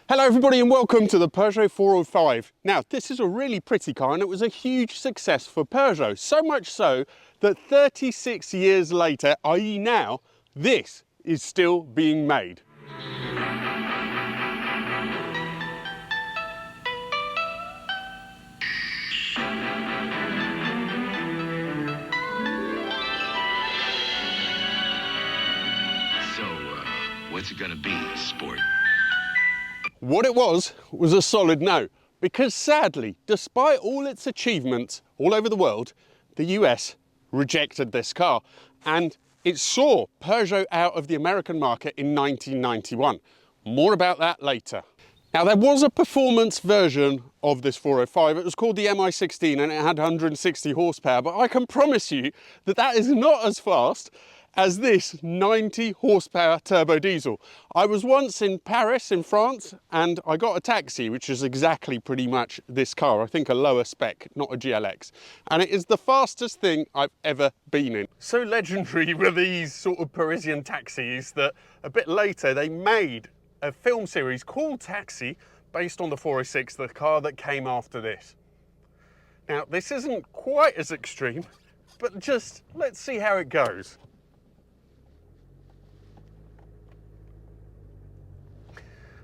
Hello everybody and welcome to the Peugeot 405. Now this is a really pretty car and it was a huge success for Peugeot, so much so that 36 years later, i.e. now, this is still being made. So, what's it gonna be, sport? What it was a solid no, because sadly, despite all its achievements all over the world, the US rejected this car and it saw Peugeot out of the American market in 1991. More about that later. Now there was a performance version of this 405, it was called the MI16 and it had 160 horsepower, but I can promise you that that is not as fast as this 90 horsepower turbo diesel. I was once in Paris in France and I got a taxi, which is exactly pretty much this car. I think a lower spec, not a GLX. And it is the fastest thing I've ever been in. So legendary were these sort of Parisian taxis that a bit later they made a film series called Taxi based on the 406, the car that came after this. Now this isn't quite as extreme, but just let's see how it goes.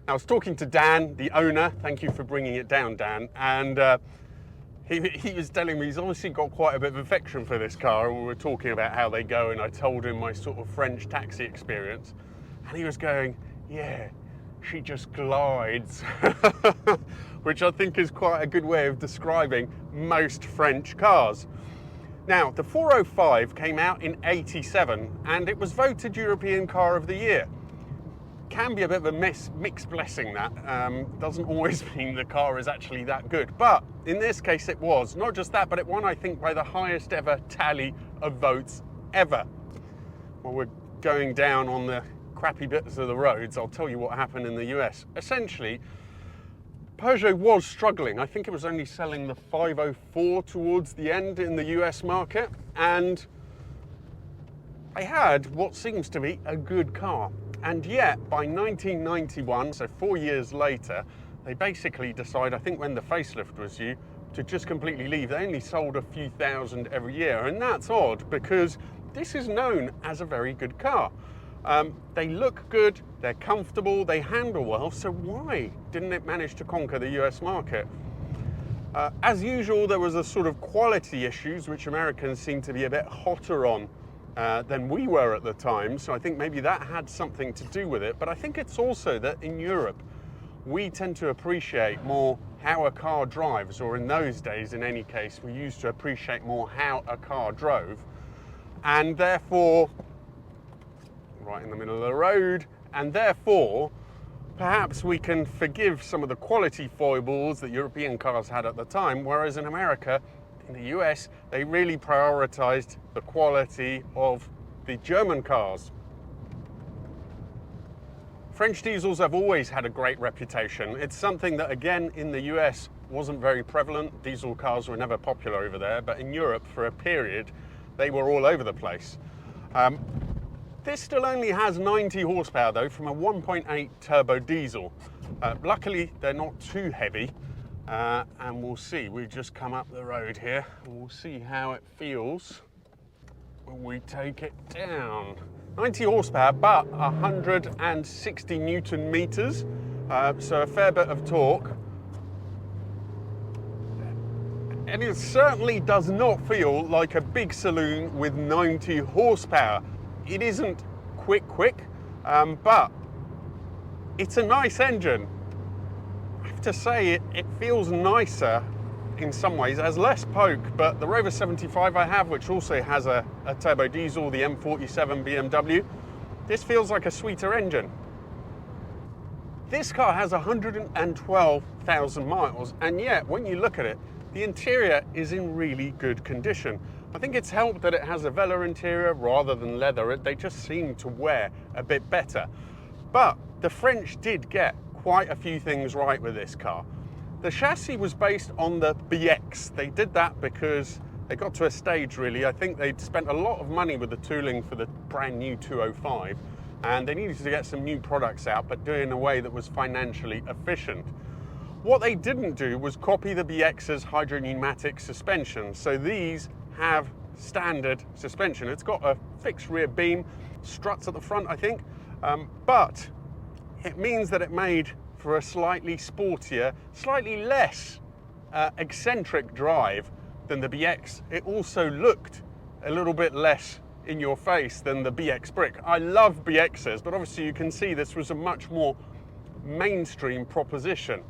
I was talking to Dan, the owner, thank you for bringing it down, Dan, and he was telling me he's obviously got quite a bit of affection for this car, and we were talking about how they go, and I told him my sort of French taxi experience, and he was going, yeah, she just glides, which I think is quite a good way of describing most French cars. Now, the 405 came out in '87, and it was voted European Car of the Year. Can be a bit of a mixed blessing, that doesn't always mean the car is actually that good, but in this case it was. Not just that, but it won, I think, by the highest ever tally of votes ever. Well, we're going down on the crappy bits of the roads. I'll tell you what happened in the US. Essentially, Peugeot was struggling. I think it was only selling the 504 towards the end in the US market, and they had what seems to be a good car. And yet, by 1991, so 4 years later, they basically decide, I think when the facelift was due, to just completely leave. They only sold a few thousand every year, and that's odd because this is known as a very good car. They look good, they're comfortable, they handle well, so why didn't it manage to conquer the US market? As usual, there was a sort of quality issues, which Americans seem to be a bit hotter on than we were at the time, so I think maybe that had something to do with it. But I think it's also that in Europe we tend to appreciate more how a car drives, or in those days in any case we used to appreciate more how a car drove, and therefore right in the middle of the road, and therefore perhaps we can forgive some of the quality foibles that European cars had at the time, whereas in America, in the US, they really prioritized the quality of the German cars. French diesels have always had a great reputation. It's something that, again, in the US wasn't very prevalent. Diesel cars were never popular over there, but in Europe, for a period, they were all over the place. This still only has 90 horsepower, though, from a 1.8 turbo diesel. Luckily, they're not too heavy. And we'll see, we've just come up the road here, and we'll see how it feels when we take it down. 90 horsepower, but 160 Newton meters, so a fair bit of torque. And it certainly does not feel like a big saloon with 90 horsepower. It isn't quick, but it's a nice engine. I have to say it feels nicer in some ways, it has less poke, but the Rover 75 I have, which also has a turbo diesel, the M47 BMW, this feels like a sweeter engine. This car has 112,000 miles, and yet when you look at it, the interior is in really good condition. I think it's helped that it has a velour interior rather than leather. They just seem to wear a bit better. But the French did get quite a few things right with this car. The chassis was based on the BX. They did that because they got to a stage, really, I think they'd spent a lot of money with the tooling for the brand new 205, and they needed to get some new products out, but do it in a way that was financially efficient. What they didn't do was copy the BX's hydropneumatic suspension. So these have standard suspension. It's got a fixed rear beam, struts at the front, I think, but it means that it made for a slightly sportier, slightly less eccentric drive than the BX. It also looked a little bit less in your face than the BX brick. I love BXs, but obviously you can see this was a much more mainstream proposition.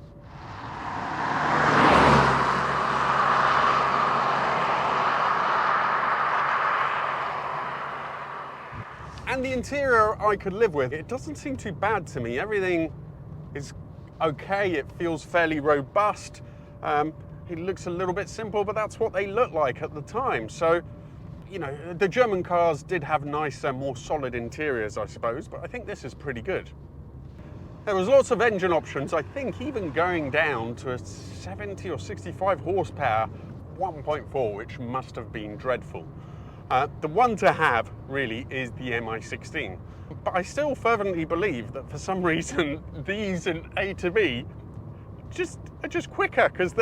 And the interior I could live with. It doesn't seem too bad to me. Everything is okay. It feels fairly robust. It looks a little bit simple, but that's what they looked like at the time. So, you know, the German cars did have nicer, more solid interiors, I suppose, but I think this is pretty good. There was lots of engine options, I think even going down to a 70 or 65 horsepower 1.4, which must have been dreadful. The one to have, really, is the MI16. But I still fervently believe that for some reason, these in A to B are just quicker, because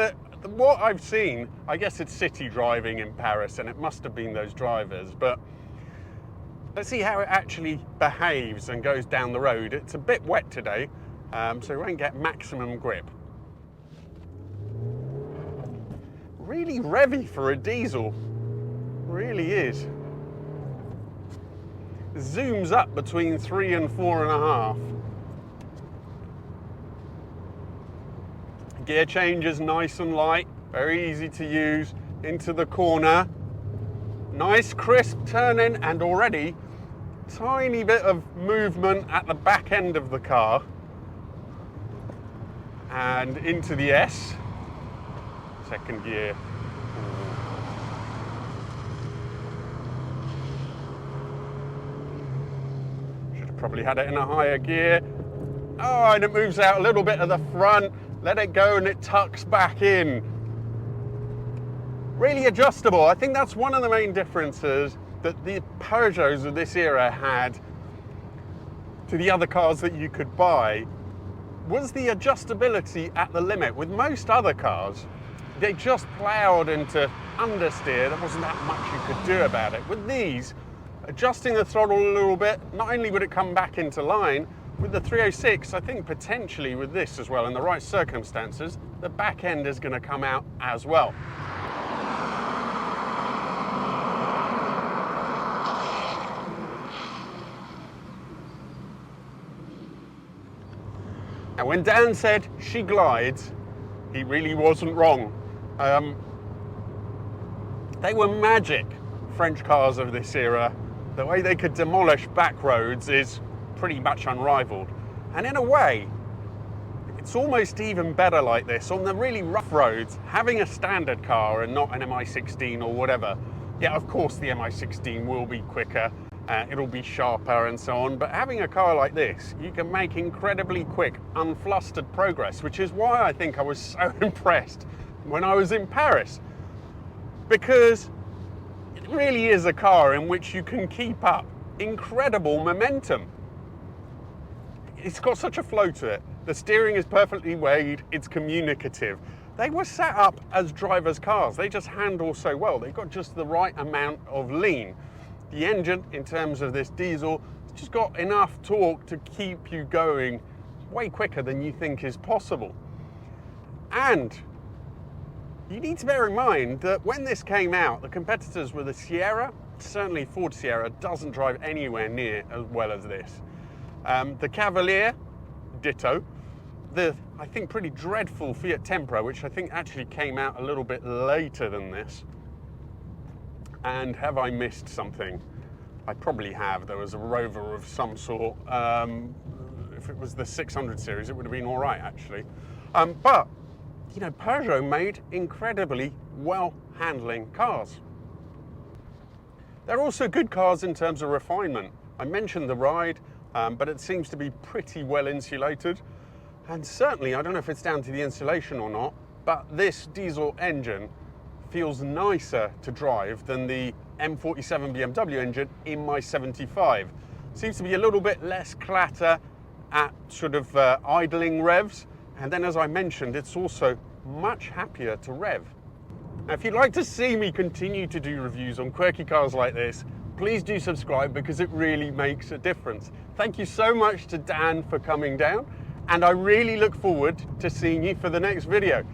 what I've seen, I guess it's city driving in Paris, and it must have been those drivers, but let's see how it actually behaves and goes down the road. It's a bit wet today, so we won't get maximum grip. Really revvy for a diesel. Really is. Zooms up between 3 and 4.5. Gear change is nice and light, very easy to use. Into the corner, nice crisp turning, and already tiny bit of movement at the back end of the car. And into the S, second gear. Probably had it in a higher gear. Oh, and it moves out a little bit of the front. Let it go and it tucks back in. Really adjustable. I think that's one of the main differences that the Peugeots of this era had to the other cars that you could buy, was the adjustability at the limit. With most other cars, they just ploughed into understeer. There wasn't that much you could do about it. With these, adjusting the throttle a little bit, not only would it come back into line, with the 306, I think potentially with this as well, in the right circumstances, the back end is going to come out as well. Now, when Dan said she glides, he really wasn't wrong. They were magic, French cars of this era. The way they could demolish back roads is pretty much unrivaled. And in a way, it's almost even better like this. On the really rough roads, having a standard car and not an MI16 or whatever. Yeah, of course the MI16 will be quicker, it'll be sharper and so on, but having a car like this, you can make incredibly quick, unflustered progress, which is why I think I was so impressed when I was in Paris. Because it really is a car in which you can keep up incredible momentum. It's got such a flow to it. The steering is perfectly weighed, it's communicative. They were set up as drivers' cars. They just handle so well. They've got just the right amount of lean. The engine, in terms of this diesel, has just got enough torque to keep you going way quicker than you think is possible. And you need to bear in mind that when this came out, the competitors were the Sierra. Certainly Ford Sierra doesn't drive anywhere near as well as this. The Cavalier, ditto. The, I think, pretty dreadful Fiat Tempra, which I think actually came out a little bit later than this. And have I missed something? I probably have. There was a Rover of some sort. If it was the 600 series, it would have been all right, actually. But, you know, Peugeot made incredibly well-handling cars. They're also good cars in terms of refinement. I mentioned the ride, but it seems to be pretty well insulated. And certainly, I don't know if it's down to the insulation or not, but this diesel engine feels nicer to drive than the M47 BMW engine in my 75. Seems to be a little bit less clatter at sort of idling revs. And then, as I mentioned, it's also much happier to rev. Now, if you'd like to see me continue to do reviews on quirky cars like this, please do subscribe because it really makes a difference. Thank you so much to Dan for coming down, and I really look forward to seeing you for the next video.